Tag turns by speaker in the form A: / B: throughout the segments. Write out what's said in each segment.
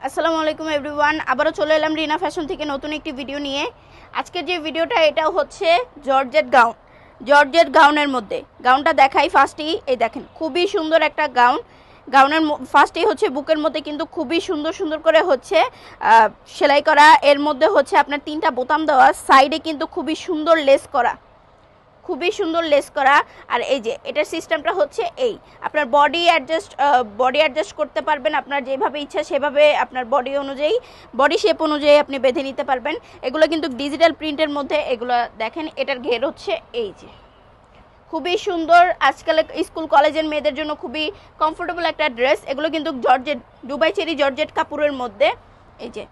A: আসসালামু আলাইকুম এভরিওয়ান, আবারও চলে এলাম রিনা ফ্যাশন থেকে নতুন একটি ভিডিও নিয়ে। আজকের যে ভিডিওটা এটা হচ্ছে জর্জেট গাউনের মধ্যে। গাউনটা দেখাই ফার্স্টেই, এই দেখেন খুবই সুন্দর একটা গাউনের ফার্স্টেই হচ্ছে বুকের মধ্যে কিন্তু খুবই সুন্দর সুন্দর করে হচ্ছে সেলাই করা। এর মধ্যে হচ্ছে আপনার 3টা বোতাম দেওয়া, সাইডে কিন্তু খুবই সুন্দর লেস করা। আর এই যে এটার সিস্টেমটা হচ্ছে এই, আপনার বডি অ্যাডজাস্ট করতে পারবেন আপনার যেভাবে ইচ্ছা সেভাবে, আপনার বডি শেপ অনুযায়ী আপনি বেঁধে নিতে পারবেন। এগুলো কিন্তু ডিজিটাল প্রিন্টের মধ্যে। এগুলো দেখেন, এটার ঘের হচ্ছে এই যে খুবই সুন্দর। আজকাল স্কুল কলেজের মেয়েদের জন্য খুবই কমফোর্টেবল একটা ড্রেস। এগুলো কিন্তু দুবাই চেরি জর্জেট কাপড়ের মধ্যে। এই যে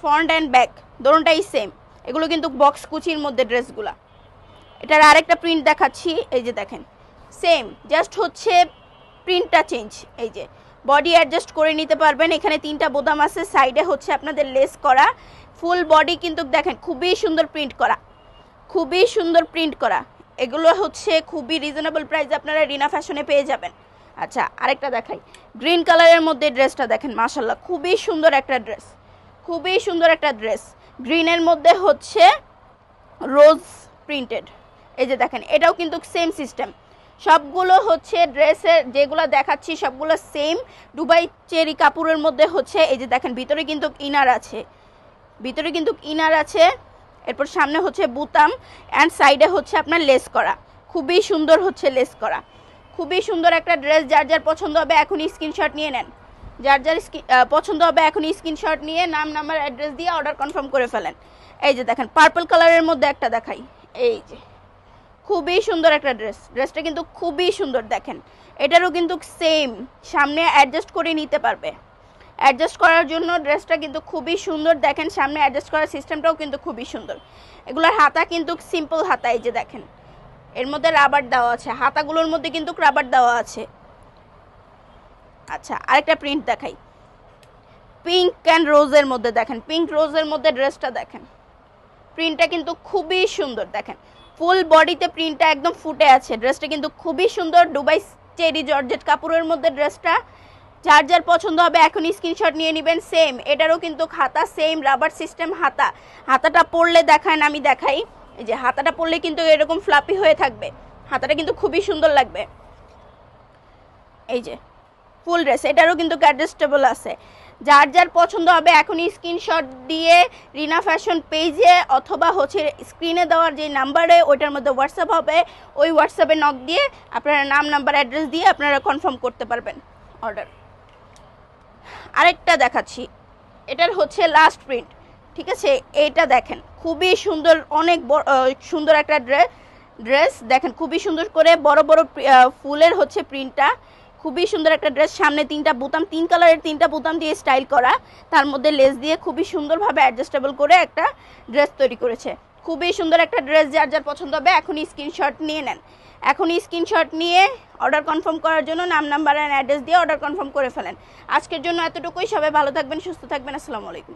A: ফ্রন্ট অ্যান্ড ব্যাক দুটোটাই সেম। এগুলো কিন্তু বক্স কুচির মধ্যে ড্রেসগুলা। এটার আরেকটা প্রিন্ট দেখাচ্ছি, এই যে দেখেন সেম, জাস্ট হচ্ছে প্রিন্টটা চেঞ্জ। এই যে বডি অ্যাডজাস্ট করে নিতে পারবেন। এখানে 3টা বোতাম আছে, সাইডে হচ্ছে আপনাদের লেস করা। ফুল বডি কিন্তু দেখেন খুবই সুন্দর প্রিন্ট করা। এগুলো হচ্ছে খুবই রিজনেবল প্রাইসে আপনারা রিনা ফ্যাশনে পেয়ে যাবেন। আচ্ছা, আরেকটা দেখাই। গ্রিন কালারের মধ্যে ড্রেসটা দেখেন, মাশাআল্লাহ খুবই সুন্দর একটা ড্রেস। গ্রিনের মধ্যে হচ্ছে রোজ প্রিন্টেড। এই যে দেখেন, এটাও কিন্তু সেম সিস্টেম। সবগুলো হচ্ছে ড্রেসের যেগুলো দেখাচ্ছি সবগুলো সেম দুবাই চেরি কাপড়ের মধ্যে হচ্ছে। এই যে দেখেন ভিতরে কিন্তু ইনার আছে, এরপর সামনে হচ্ছে বুতাম অ্যান্ড সাইডে হচ্ছে আপনার লেস করা। খুবই সুন্দর হচ্ছে লেস করা। খুবই সুন্দর একটা ড্রেস। যার পছন্দ হবে এখনই স্ক্রিনশট নিয়ে নেন। পছন্দ হবে এখনই স্ক্রিনশট নিয়ে নাম নাম্বার অ্যাড্রেস দিয়ে অর্ডার কনফার্ম করে ফেলেন। এই যে দেখেন পার্পল কালারের মধ্যে একটা দেখাই, এই যে খুবই সুন্দর একটা ড্রেসটা কিন্তু খুবই সুন্দর। দেখেন এটারও কিন্তু সেম, সামনে অ্যাডজাস্ট করে নিতে পারবে। অ্যাডজাস্ট করার জন্য ড্রেসটা কিন্তু খুবই সুন্দর। দেখেন সামনে অ্যাডজাস্ট করার সিস্টেমটাও কিন্তু খুবই সুন্দর। এগুলোর হাতা কিন্তু সিম্পল হাতা। এই যে দেখেন এর মধ্যে রাবার দেওয়া আছে, হাতাগুলোর মধ্যে কিন্তু রাবার দেওয়া আছে। আচ্ছা, আরেকটা প্রিন্ট দেখাই, পিঙ্ক অ্যান্ড রোজের মধ্যে। দেখেন পিঙ্ক রোজের মধ্যে ড্রেসটা দেখেন, প্রিন্টটা কিন্তু খুবই সুন্দর। দেখেন ফুল বডিতে প্রিন্টটা একদম ফুটে আছে। ড্রেসটা কিন্তু খুবই সুন্দর, দুবাই চেরি জর্জেট কাপড়ের মধ্যে ড্রেসটা। যার পছন্দ হবে এখনই স্ক্রিনশট নিয়ে নেবেন। সেম এটারও কিন্তু হাতা সেম, রাবার সিস্টেম হাতাটা পরলে দেখান, আমি দেখাই। এই যে হাতাটা পরলে কিন্তু এরকম ফ্লাপি হয়ে থাকবে, হাতাটা কিন্তু খুবই সুন্দর লাগবে। এই যে ফুল ড্রেস, এটারও কিন্তু অ্যাডজাস্টেবল আছে। যার পছন্দ হবে এখনই স্ক্রিনশট দিয়ে রিনা ফ্যাশন পেজে অথবা হচ্ছে স্ক্রিনে দেওয়ার যে নাম্বারে ওইটার মধ্যে হোয়াটসঅ্যাপ হবে, ওই হোয়াটসঅ্যাপে নক দিয়ে আপনারা নাম নাম্বার অ্যাড্রেস দিয়ে আপনারা কনফার্ম করতে পারবেন অর্ডার। আরেকটা দেখাচ্ছি, এটার হচ্ছে লাস্ট প্রিন্ট, ঠিক আছে। এইটা দেখেন খুবই সুন্দর, অনেক সুন্দর একটা ড্রেস। দেখেন খুবই সুন্দর করে বড় বড় ফুলের হচ্ছে প্রিন্টটা। খুবই সুন্দর একটা ড্রেস। সামনে 3টা বোতাম, 3 কালারের 3টা বোতাম দিয়ে স্টাইল করা, তার মধ্যে লেস দিয়ে খুবই সুন্দরভাবে অ্যাডজাস্টেবল করে একটা ড্রেস তৈরি করেছে। খুবই সুন্দর একটা ড্রেস। যার পছন্দ হবে এখনই স্ক্রিনশট নিয়ে নেন। এখনই স্ক্রিনশট নিয়ে অর্ডার কনফার্ম করার জন্য নাম নাম্বার অ্যান্ড অ্যাড্রেস দিয়ে অর্ডার কনফার্ম করে ফেলেন। আজকের জন্য এতটুকুই। সবাই ভালো থাকবেন, সুস্থ থাকবেন। আসসালামু আলাইকুম।